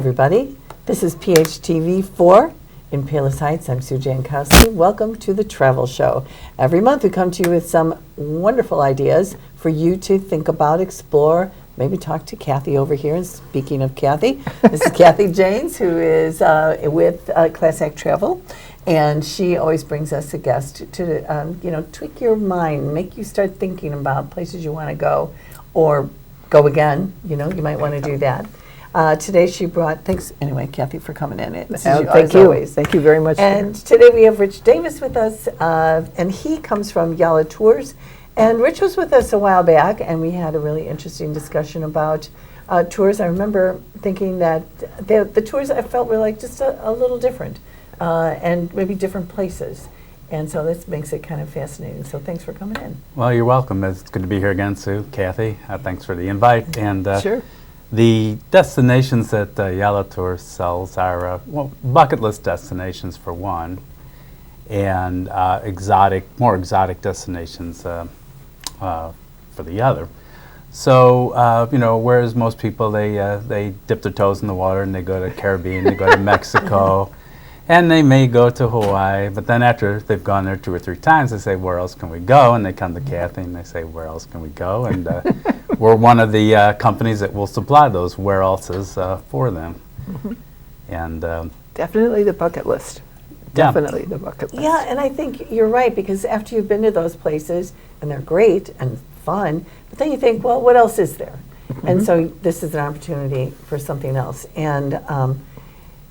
everybody. This is PHTV4 in Palos Heights. I'm Sue Jankowski. Welcome to the Travel Show. Every month we come to you with some wonderful ideas for you to think about, explore, maybe talk to Kathy over here. And speaking of Kathy, this is Kathy Janes, who is with Class Act Travel. And she always brings us a guest to tweak your mind, make you start thinking about places you want to go or go again. You might want to do that. Today she brought, thanks anyway, Kathy, for coming in. Thank you. Always. Thank you very much. And today we have Rich Davis with us, and he comes from Yalla Tours. And Rich was with us a while back, and we had a really interesting discussion about tours. I remember thinking that the tours I felt were like just a little different, and maybe different places. And so this makes it kind of fascinating. So thanks for coming in. Well, you're welcome. It's good to be here again, Sue, Kathy. Thanks for the invite. And sure. The destinations that Yalla Tours sells are bucket list destinations for one, and more exotic destinations for the other. So whereas most people they dip their toes in the water and they go to Caribbean, they go to Mexico. And they may go to Hawaii, but then after they've gone there 2 or 3 times, they say, where else can we go? And they come to Kathy and they say, where else can we go? And we're one of the companies that will supply those where else's for them. Mm-hmm. And definitely the bucket list. Yeah. Definitely the bucket list. Yeah, and I think you're right, because after you've been to those places, and they're great and fun, but then you think, well, what else is there? Mm-hmm. And so this is an opportunity for something else. And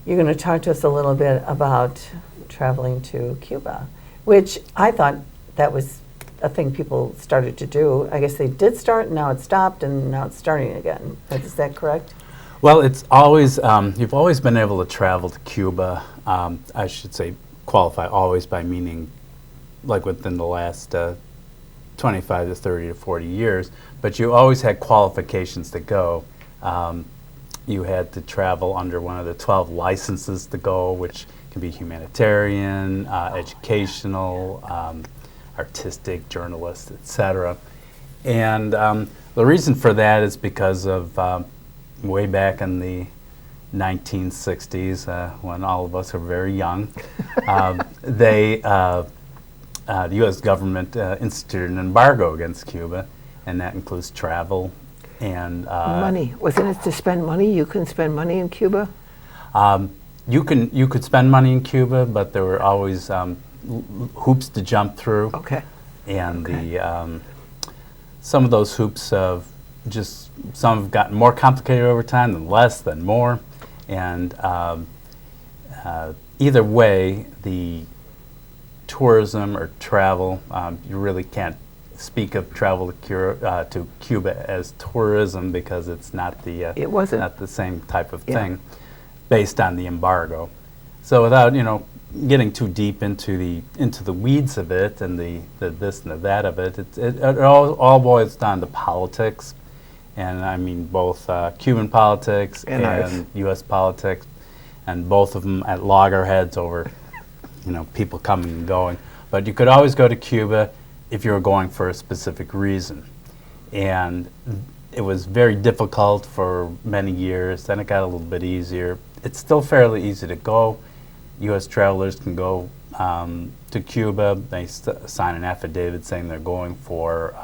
you're going to talk to us a little bit about traveling to Cuba, which I thought that was a thing people started to do. I guess they did start, and now it's stopped, and now it's starting again. Is that correct? well, it's always, you've always been able to travel to Cuba. I should say qualify always by meaning like within the last 25 to 30 to 40 years, but you always had qualifications to go. You had to travel under one of the 12 licenses to go, which can be humanitarian, educational, artistic, journalist, etc. And the reason for that is because of way back in the 1960s, when all of us were very young, the U.S. government instituted an embargo against Cuba, and that includes travel and money. Wasn't it to spend money? You can spend money in Cuba? You could spend money in Cuba, but there were always hoops to jump through. Okay. And some of those hoops some have gotten more complicated over time, than less, than more. And either way, the tourism or travel, you really can't speak of travel to Cuba as tourism, because it's not the same type of thing based on the embargo. So without getting too deep into the weeds of it and the this and the that of it, it all boils down to politics, and I mean both Cuban politics and U.S. politics, and both of them at loggerheads over people coming and going. But you could always go to Cuba if you were going for a specific reason. And it was very difficult for many years. Then it got a little bit easier. It's still fairly easy to go. U.S. travelers can go to Cuba. They sign an affidavit saying they're going for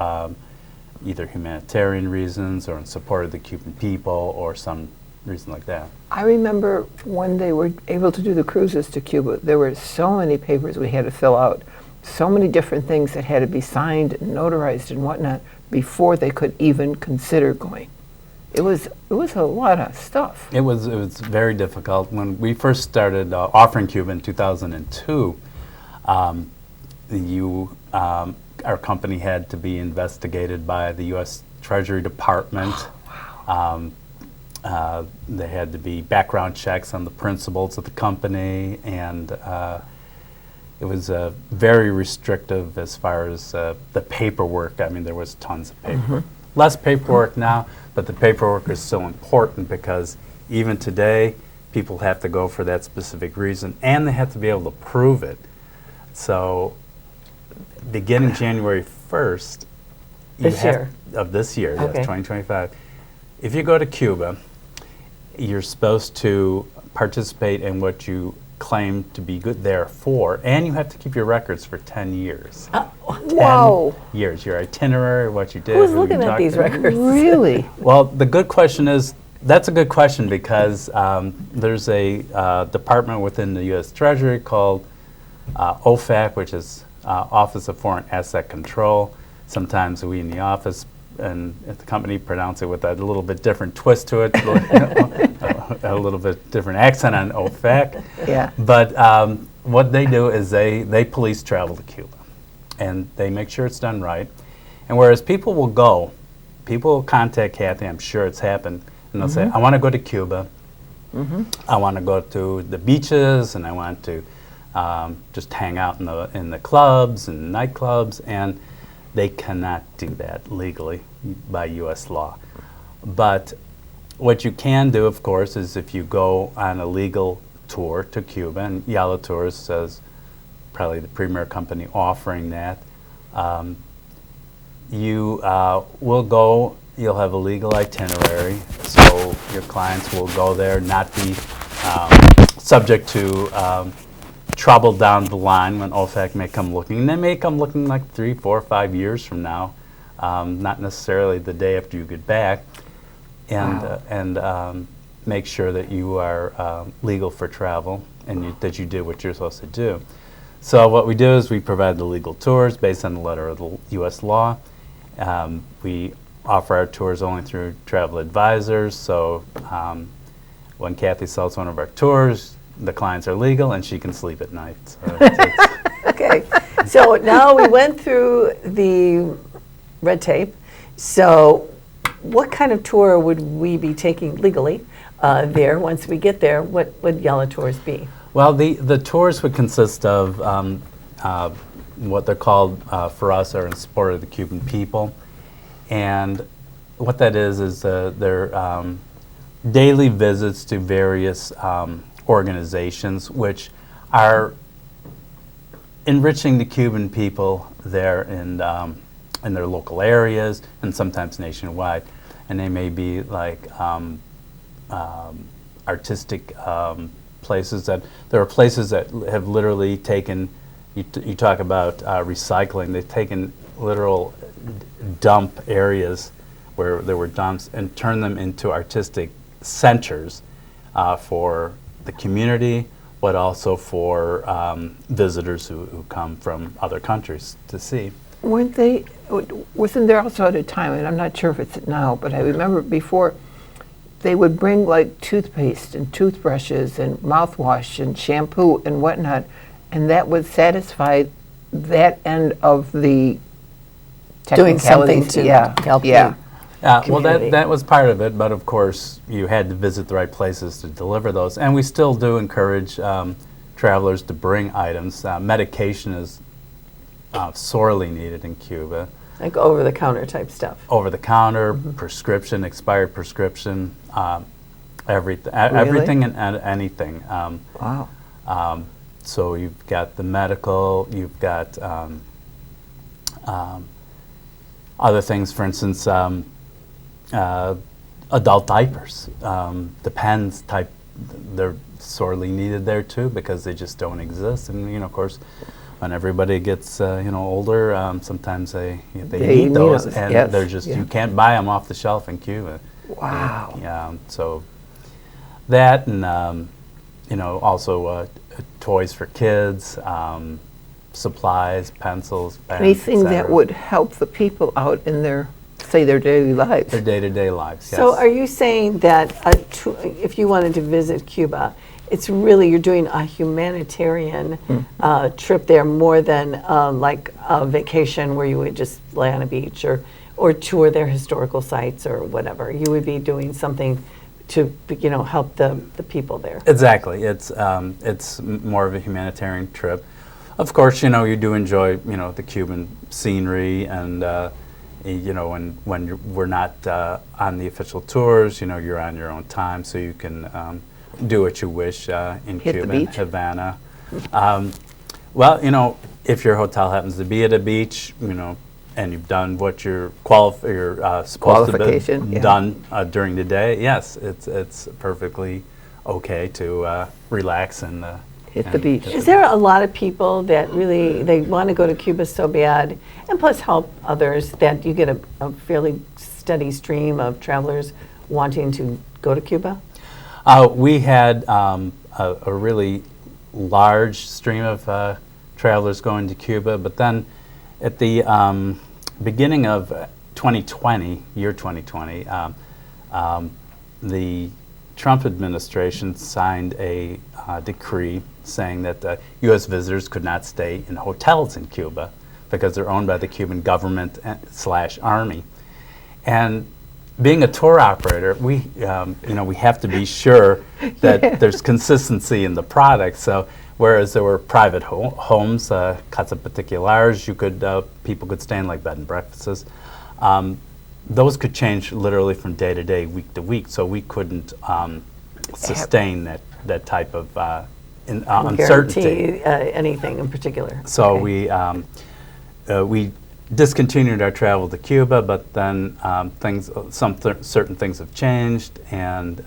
either humanitarian reasons or in support of the Cuban people or some reason like that. I remember when they were able to do the cruises to Cuba, there were so many papers we had to fill out, so many different things that had to be signed and notarized and whatnot before they could even consider going. It was a lot of stuff. It was very difficult. When we first started offering Cuba in 2002, our company had to be investigated by the U.S. Treasury Department. Wow. There had to be background checks on the principals of the company, and it was very restrictive as far as the paperwork. I mean, there was tons of paperwork. Mm-hmm. Less paperwork now, but the paperwork is so important, because even today, people have to go for that specific reason, and they have to be able to prove it. So, beginning January 1st of this year, yes, okay. 2025, if you go to Cuba, you're supposed to participate in what you claim to be good there for, and you have to keep your records for 10 years. 10 Whoa. years, your itinerary, what you did. Who's who you looking at talked these to. records? Really? Well, the good question is, that's a good question because there's a department within the U.S. Treasury called OFAC, which is Office of Foreign Asset Control. Sometimes we in the office and at the company pronounce it with a little bit different twist to it, a little bit different accent on OFAC. Yeah. But what they do is they police travel to Cuba, and they make sure it's done right. And whereas people will contact Kathy, I'm sure it's happened, and they'll say, I want to go to Cuba. I want to go to the beaches, and I want to just hang out in the clubs and nightclubs, and they cannot do that legally by U.S. law. But what you can do, of course, is if you go on a legal tour to Cuba, and Yalla Tours is probably the premier company offering that, you will go, you'll have a legal itinerary, so your clients will go there, not be subject to trouble down the line when OFAC may come looking. And they may come looking like 3, 4, 5 years from now, not necessarily the day after you get back, and make sure that you are legal for travel and that you did what you're supposed to do. So what we do is we provide the legal tours based on the letter of the U.S. law. We offer our tours only through travel advisors, so when Kathy sells one of our tours, the clients are legal and she can sleep at night. So Okay, so now we went through the red tape. So what kind of tour would we be taking legally there once we get there? What would Yalla Tours be? Well, the tours would consist of what they're called for us are in support of the Cuban people. And what that is they're daily visits to various organizations which are enriching the Cuban people there in their local areas and sometimes nationwide. And they may be like artistic places there are places that have literally taken, you talk about recycling, they've taken literal dump areas where there were dumps and turned them into artistic centers for the community, but also for visitors who come from other countries to see. Wasn't there also at a time, and I'm not sure if it's now, but I remember before, they would bring like toothpaste and toothbrushes and mouthwash and shampoo and whatnot, and that would satisfy that end of the Doing something technicalities. to help you. Well, Community. that was part of it, but of course you had to visit the right places to deliver those. And we still do encourage travelers to bring items. Medication is sorely needed in Cuba. Like over-the-counter type stuff. Over-the-counter, prescription, expired prescription, everything and anything. Wow. So you've got the medical, you've got other things, for instance, adult diapers, the pens type, they're sorely needed there too because they just don't exist. And of course, when everybody gets older, sometimes they need those, and yes, they're just yeah. you can't buy them off the shelf in Cuba. Wow. Yeah, so that and also toys for kids, supplies, pencils, pens, Anything et that cetera. would help the people out in their daily lives. Their day-to-day lives. Yes. So are you saying that if you wanted to visit Cuba, it's really, you're doing a humanitarian trip there more than like a vacation where you would just lay on a beach or tour their historical sites or whatever. You would be doing something to help the people there. Exactly. It's more of a humanitarian trip. Of course, you do enjoy the Cuban scenery, and when we're not on the official tours, you're on your own time, so you can do what you wish in Hit the Cuba, beach. Havana. Well, if your hotel happens to be at a beach, and you've done what you're supposed Qualification, to be yeah. done during the day, yes, it's perfectly okay to relax and Hit the beach. Is there a lot of people that really, they want to go to Cuba so bad, and plus help others, that you get a fairly steady stream of travelers wanting to go to Cuba? We had a really large stream of travelers going to Cuba, but then at the beginning of 2020, year 2020, the Trump administration signed a decree saying that U.S. visitors could not stay in hotels in Cuba because they're owned by the Cuban government / army. And being a tour operator, we have to be sure that there's consistency in the product. So whereas there were private homes, casa particulares, people could stay in like bed and breakfasts. Those could change literally from day to day, week to week. So we couldn't sustain that type of uncertainty. Guarantee anything in particular. So Okay. we discontinued our travel to Cuba, but then certain things have changed, and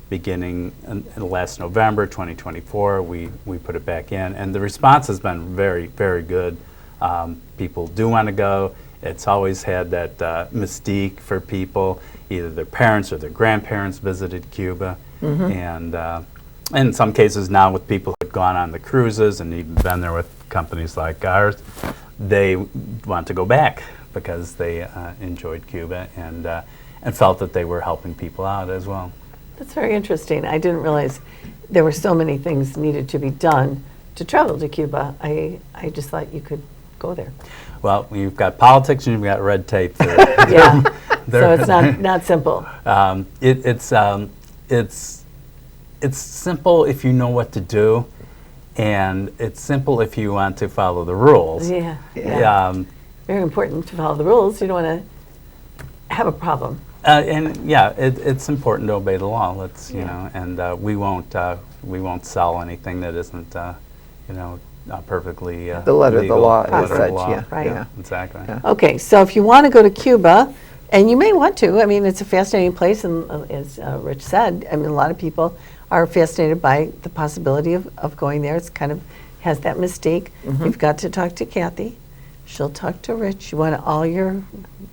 beginning in last November 2024, we put it back in, and the response has been very, very good. People do want to go. It's always had that mystique for people. Either their parents or their grandparents visited Cuba, and in some cases now with people who have gone on the cruises and even been there with companies like ours, they want to go back because they enjoyed Cuba and felt that they were helping people out as well. That's very interesting. I didn't realize there were so many things needed to be done to travel to Cuba. I just thought you could go there. Well, you've got politics and you've got red tape. Yeah, so it's not simple. It's simple if you know what to do, and it's simple if you want to follow the rules. Yeah. Very important to follow the rules. You don't want to have a problem. It's important to obey the law. We won't sell anything that isn't perfectly the letter legal. of the law The as letter of such, the law. yeah. Right. Yeah. Exactly. Yeah. Okay, so if you want to go to Cuba, and you may want to, I mean, it's a fascinating place, and as Rich said, I mean, a lot of people are fascinated by the possibility of going there. It's kind of has that mystique. You've got to talk to Kathy. She'll talk to Rich. You want all your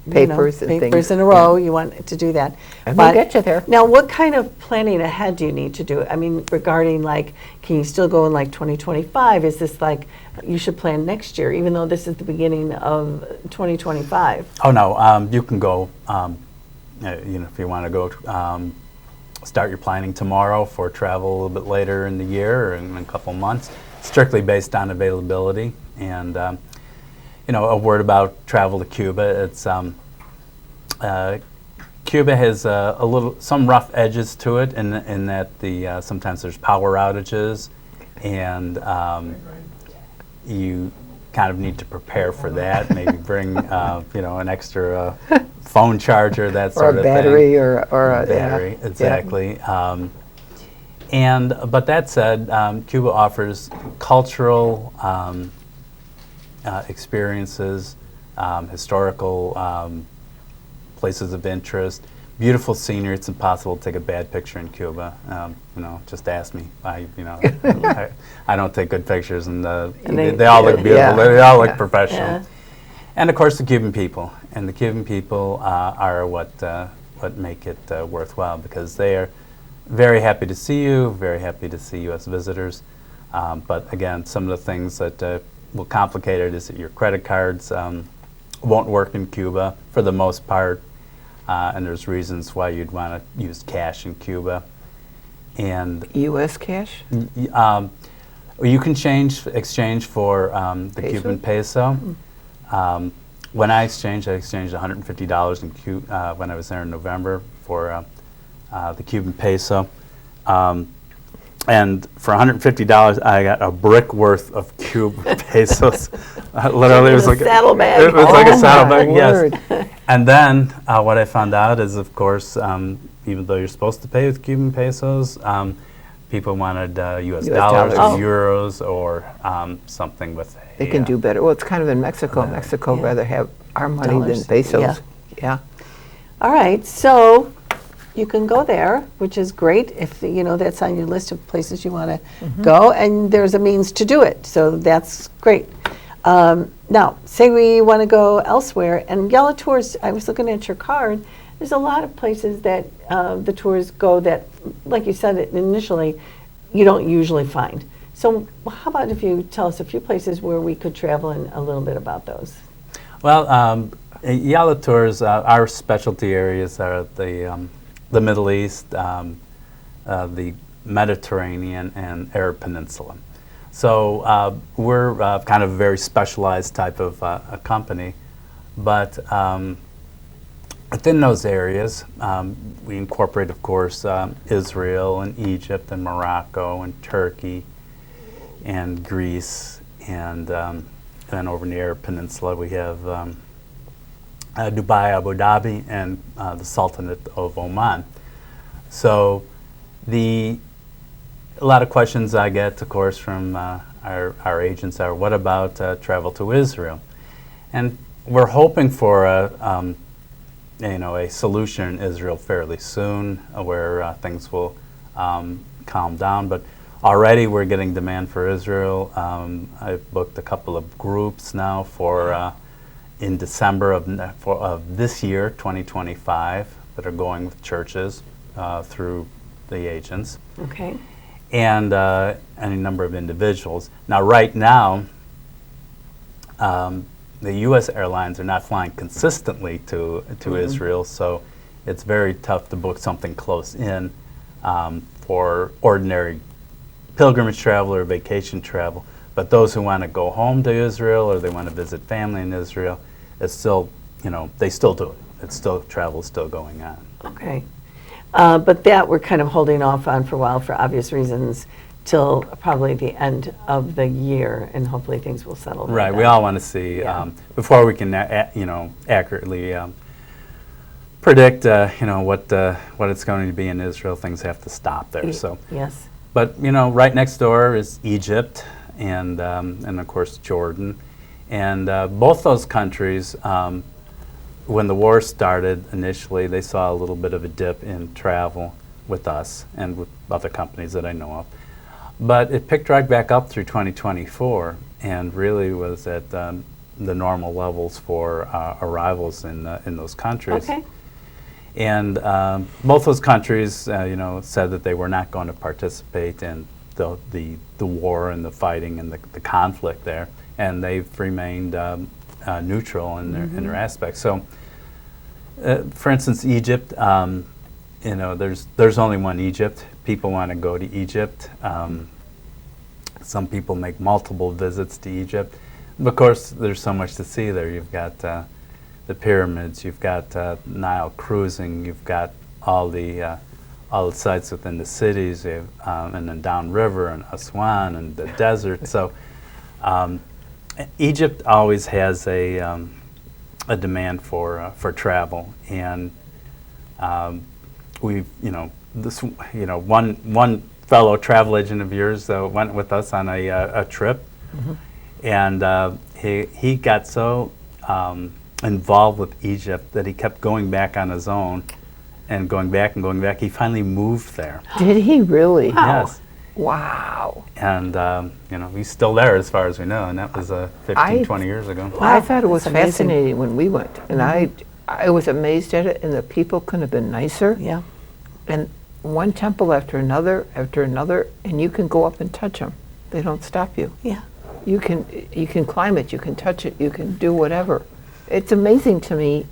Papers and papers things, in a row. You want to do that. And we'll get you there. Now, what kind of planning ahead do you need to do? I mean, regarding like, can you still go in like 2025? Is this like, you should plan next year, even though this is the beginning of 2025? Oh no, you can go. If you want to go, start your planning tomorrow for travel a little bit later in the year or in a couple months. Strictly based on availability. And a word about travel to Cuba. It's Cuba has some rough edges to it in that sometimes there's power outages, and you kind of need to prepare for that. Maybe bring an extra phone charger, that sort of thing. Or a battery, exactly. But that said, Cuba offers cultural experiences, historical places of interest, beautiful scenery. It's impossible to take a bad picture in Cuba. Just ask me. I don't take good pictures, and they all look beautiful. Yeah. They all look professional. Yeah. And of course, the Cuban people. And the Cuban people are what make it worthwhile, because they are very happy to see you, very happy to see U.S. visitors. But again, some of the things that will complicate it is that your credit cards won't work in Cuba for the most part, and there's reasons why you'd want to use cash in Cuba. And U.S. cash? you can exchange for the Peso? Cuban peso. When I exchanged $150 in Cuba when I was there in November for the Cuban peso. And for $150, I got a brick worth of Cuban pesos. Literally, it was like saddlebag. It was like a Oh, saddlebag, my yes. word. And then what I found out is, of course, even though you're supposed to pay with Cuban pesos, people wanted U.S. dollars or dollars. euros or something with. They can do better. Well, it's kind of in Mexico. Mexico Yeah. rather have our money than pesos. Yeah. Yeah. All right, so you can go there, which is great if that's on your list of places you want to go, and there's a means to do it. So that's great. Now, say we want to go elsewhere, and Yellow Tours. I was looking at your card. There's a lot of places that the tours go that, like you said initially, you don't usually find. So how about if you tell us a few places where we could travel and a little bit about those? Well, Yellow Tours, our specialty areas are the Middle East, the Mediterranean, and Arab Peninsula. So we're kind of a very specialized type of a company, but within those areas, we incorporate, of course, Israel and Egypt and Morocco and Turkey and Greece, and then over in the Arab Peninsula we have Dubai, Abu Dhabi, and the Sultanate of Oman. So a lot of questions I get, of course, from our agents are, what about travel to Israel? And we're hoping for a solution in Israel fairly soon, where things will calm down. But already we're getting demand for Israel. I've booked a couple of groups now for in December of this year, 2025, that are going with churches through the agents. Okay. And any number of individuals. Now, right now, the U.S. airlines are not flying consistently to Israel, so it's very tough to book something close in for ordinary pilgrimage travel or vacation travel. But those who want to go home to Israel or they want to visit family in Israel, it's still, they still do it. Travel is still going on. Okay. But that we're kind of holding off on for a while for obvious reasons till probably the end of the year, and hopefully things will settle. Right. We all want to see, before we can, accurately predict, what it's going to be in Israel, things have to stop there. So. Yes. But, right next door is Egypt and of course, Jordan. And both those countries, when the war started initially, they saw a little bit of a dip in travel with us and with other companies that I know of. But it picked right back up through 2024 and really was at the normal levels for arrivals in those countries. Okay. And both those countries, said that they were not going to participate in the war and the fighting and the conflict there, and they've remained neutral in their aspects. So, for instance, Egypt, there's only one Egypt. People want to go to Egypt. Some people make multiple visits to Egypt. Of course, there's so much to see there. You've got the pyramids, you've got Nile cruising, you've got all the sites within the cities, and then downriver and Aswan and the desert. So Egypt always has a demand for travel, and we've one fellow travel agent of yours went with us on a trip, and he got so involved with Egypt that he kept going back on his own and going back. He finally moved there. Did he really? Yes. Wow. And he's still there as far as we know, and that was 20 years ago. I thought it was That's amazing. fascinating when we went, and I was amazed at it, and the people couldn't have been nicer. Yeah. And one temple after another, and you can go up and touch them. They don't stop you. Yeah. You can climb it, you can touch it, you can do whatever. It's amazing to me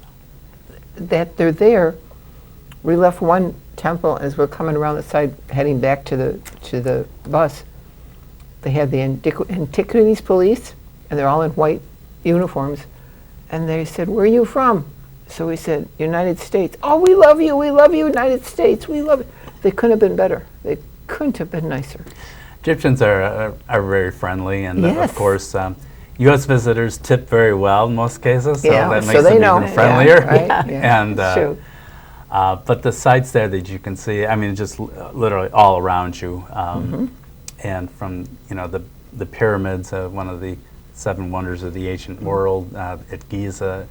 that they're there. We left one temple as we're coming around the side, heading back to the bus. They had the Antiquities police, and they're all in white uniforms. And they said, "Where are you from?" So we said, "United States." "Oh, we love you, United States, we love it." They couldn't have been better. They couldn't have been nicer. Egyptians are very friendly, and Yes. of course, U.S. visitors tip very well in most cases, so Yeah, that so makes they them know. even friendlier. Yeah, right, yeah. And True. but the sites there that you can see, I mean, just literally all around you, and from the pyramids, one of the 7 wonders of the ancient world at Giza,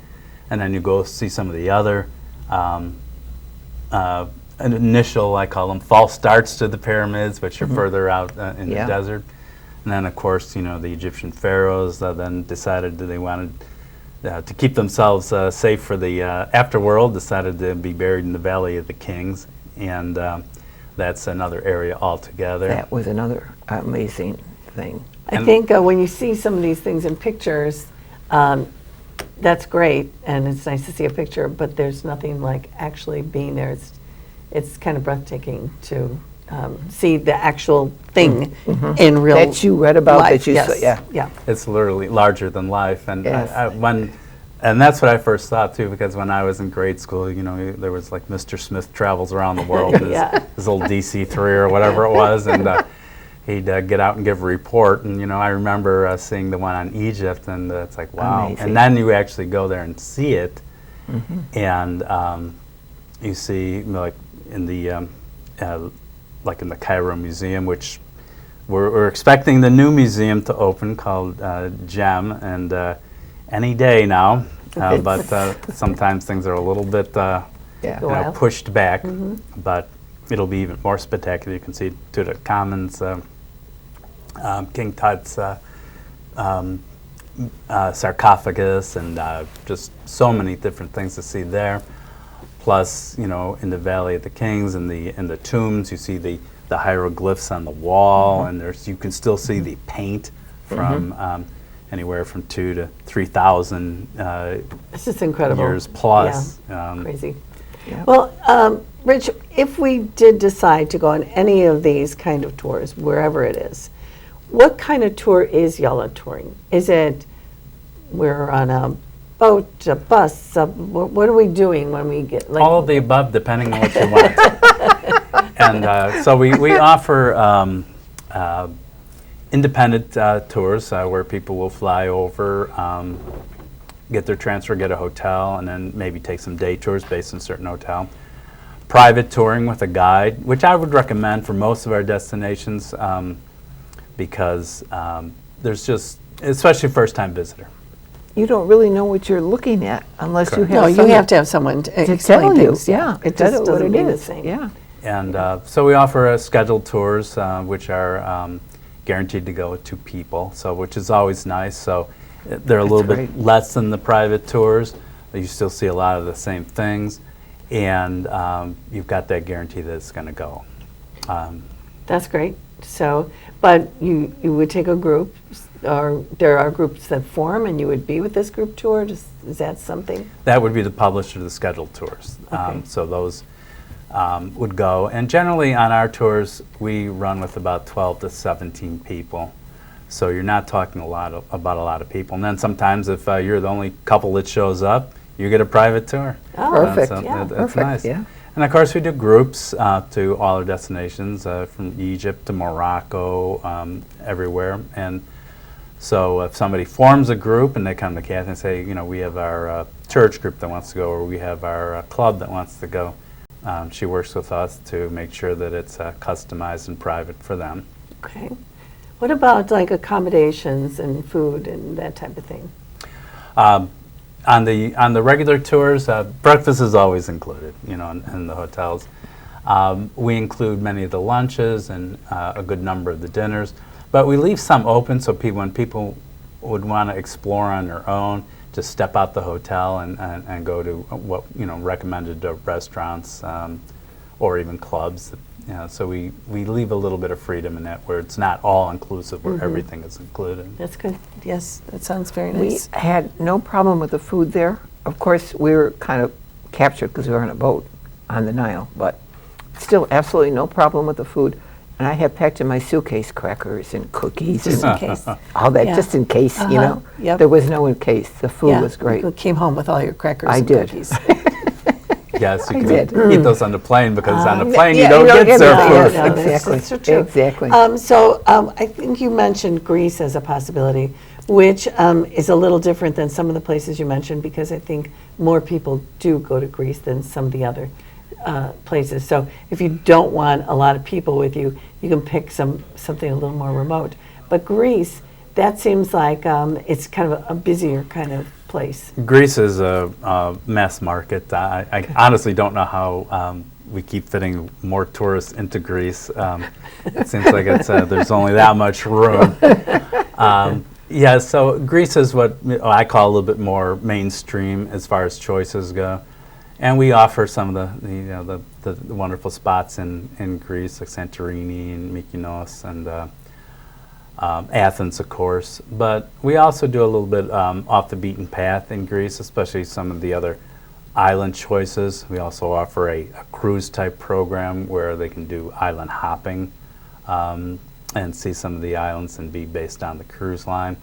and then you go see some of the other initial, I call them, false starts to the pyramids, which are further out in the desert. And then, of course, you know, the Egyptian pharaohs then decided that they wanted to keep themselves safe for the afterworld, decided to be buried in the Valley of the Kings, and that's another area altogether. That was another amazing thing. I think when you see some of these things in pictures, that's great, and it's nice to see a picture, but there's nothing like actually being there. It's kind of breathtaking to see the actual thing in real life. That you read about, life. that you saw, Yeah. It's literally larger than life, and Yes. and that's what I first thought too, because when I was in grade school, you know, there was like Mr. Smith travels around the world, his old DC-3 or whatever it was, and he'd get out and give a report, and you know, I remember seeing the one on Egypt, and it's like, wow. Amazing. And then you actually go there and see it, and you see, like in the Cairo Museum, which we're expecting the new museum to open called GEM, and any day now, but sometimes things are a little bit you know, pushed back, but it'll be even more spectacular. You can see Tutankhamun's, King Tut's sarcophagus, and just so many different things to see there. Plus, you know, in the Valley of the Kings, in the tombs, you see the hieroglyphs on the wall, and you can still see the paint from anywhere from 2,000 to 3,000 This is incredible. years plus. Crazy. Yeah. Well, Rich, if we did decide to go on any of these kind of tours, wherever it is, what kind of tour is Yalla touring? Is it we're on a boat, a bus? What are we doing when we get like All of the above, depending on what you want. And so we offer independent tours where people will fly over, get their transfer, get a hotel, and then maybe take some day tours based on a certain hotel. Private touring with a guide, which I would recommend for most of our destinations, because there's just, especially first-time visitor. You don't really know what you're looking at unless you have No, you someone have to have someone to to explain tell you. things. Yeah, It tell just what doesn't it mean the is. same. Yeah. And so we offer scheduled tours, which are guaranteed to go with 2 people, so which is always nice. So they're a little bit less than the private tours, but you still see a lot of the same things, and you've got that guarantee that it's going to go. That's great. So, but you would take a group, or there are groups that form, and you would be with this group tour. Is that something? That would be the publisher of the scheduled tours. Okay. So those would go. And generally on our tours, we run with about 12 to 17 people. So you're not talking about a lot of people. And then sometimes if you're the only couple that shows up, you get a private tour. Oh, Perfect. So Yeah. that's Perfect. nice. Yeah. And of course we do groups to all our destinations, from Egypt to Morocco, everywhere. And so if somebody forms a group and they come to Kathy and say, you know, we have our church group that wants to go, or we have our club that wants to go, she works with us to make sure that it's customized and private for them. Okay. What about like accommodations and food and that type of thing? On the regular tours, breakfast is always included, you know, in the hotels. We include many of the lunches and a good number of the dinners, but we leave some open so when people would want to explore on their own, just step out the hotel and go to what, you know, recommended restaurants or even clubs. You know, so we leave a little bit of freedom in that, where it's not all inclusive, where everything is included. That's good. Yes, that sounds very We nice. had no problem with the food there. Of course, we were kind of captured because we were on a boat on the Nile, but still absolutely no problem with the food. And I had packed in my suitcase crackers and cookies Just and in case. all that, Yeah. just in case, you know. Yep. There was no in case. The food Yeah, was great. You came home with all your crackers I and did. cookies. Yes, you I can did. eat those on the plane, because on the plane Yeah, you don't get no, served yes, food. No, that's- exactly. that's so true. Exactly. I think you mentioned Greece as a possibility, which is a little different than some of the places you mentioned, because I think more people do go to Greece than some of the other places. So if you don't want a lot of people with you, you can pick something a little more remote. But Greece, that seems like it's kind of a busier kind of place. Greece is a mass market. I honestly don't know how we keep fitting more tourists into Greece. It seems like there's only that much room. Yeah, so Greece is what I call a little bit more mainstream as far as choices go, and we offer some of the wonderful spots in Greece, like Santorini and Mykonos and Athens, of course. But we also do a little bit off the beaten path in Greece, especially some of the other island choices. We also offer a cruise type program where they can do island hopping and see some of the islands and be based on the cruise line.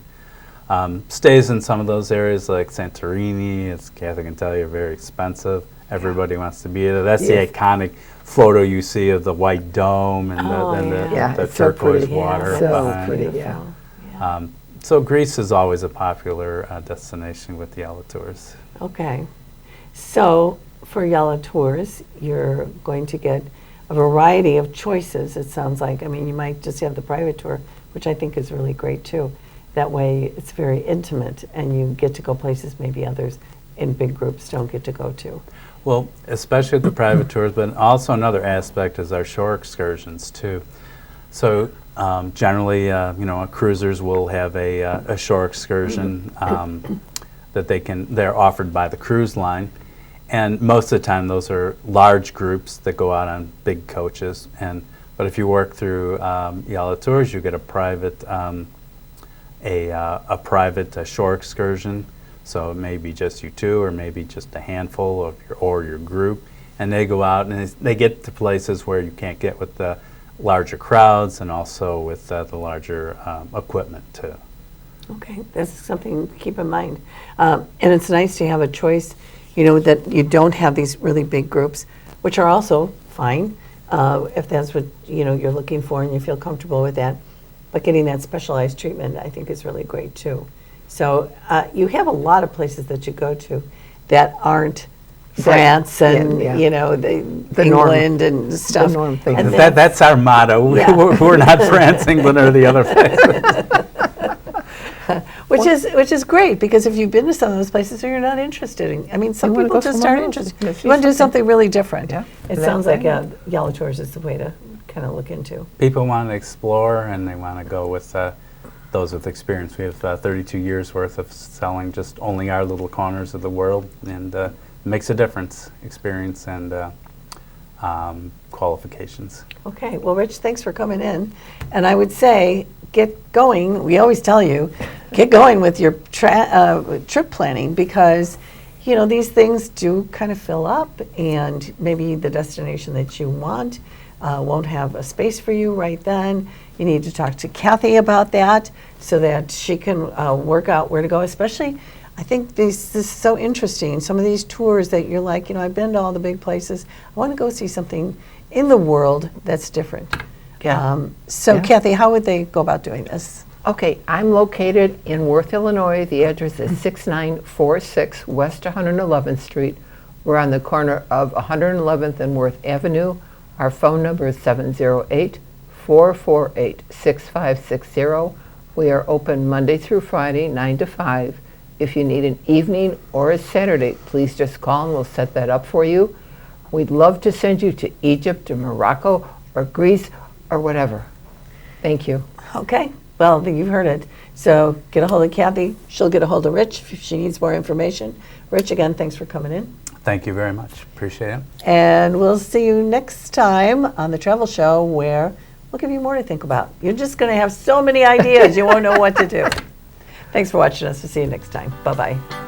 Stays in some of those areas like Santorini, as Kathy can tell you, are very expensive. Everybody wants to be there. That's the iconic photo you see of the white dome and the turquoise water. So pretty, yeah. So Greece is always a popular destination with Yellow Tours. Okay. So for Yellow Tours, you're going to get a variety of choices, it sounds like. I mean, you might just have the private tour, which I think is really great too. That way it's very intimate and you get to go places maybe others in big groups don't get to go to. Well, especially with the private tours, but also another aspect is our shore excursions too. So generally, cruisers will have a shore excursion that they're offered by the cruise line. And most of the time, those are large groups that go out on big coaches. But if you work through Yellow Tours, you get a private shore excursion. So it may be just you two, or maybe just a handful of your group, and they go out and they get to places where you can't get with the larger crowds, and also with the larger equipment too. Okay, that's something to keep in mind. And it's nice to have a choice, that you don't have these really big groups, which are also fine if that's what you're looking for and you feel comfortable with that. But getting that specialized treatment, I think, is really great too. So you have a lot of places that you go to that aren't France and England and stuff. The norm thing. And That's our motto. We're not France, England, or the other places. Which is great, because if you've been to some of those places, you're not interested in. I mean, some people just aren't interested. You want to do something really different. Yeah. It sounds like Yellow Tours is the way to kind of look into. People want to explore, and they want to go with those with experience. We have 32 years worth of selling just only our little corners of the world, and it makes a difference, experience and qualifications. Okay, well, Rich, thanks for coming in. And I would say, get going. We always tell you, get going with your trip planning, because these things do kind of fill up, and maybe the destination that you want won't have a space for you right then. You need to talk to Kathy about that so that she can work out where to go. Especially, I think this is so interesting. Some of these tours that you're like, I've been to all the big places. I want to go see something in the world that's different. Yeah. Kathy, how would they go about doing this? Okay, I'm located in Worth, Illinois. The address is 6946 West 111th Street. We're on the corner of 111th and Worth Avenue. Our phone number is 708-448-6560. We are open Monday through Friday, 9 to 5. If you need an evening or a Saturday, please just call and we'll set that up for you. We'd love to send you to Egypt or Morocco or Greece or whatever. Thank you. Okay, well, you've heard it. So get a hold of Kathy. She'll get a hold of Rich if she needs more information. Rich, again, thanks for coming in. Thank you very much. Appreciate it. And we'll see you next time on the Travel Show, where we'll give you more to think about. You're just going to have so many ideas, you won't know what to do. Thanks for watching us. We'll see you next time. Bye-bye.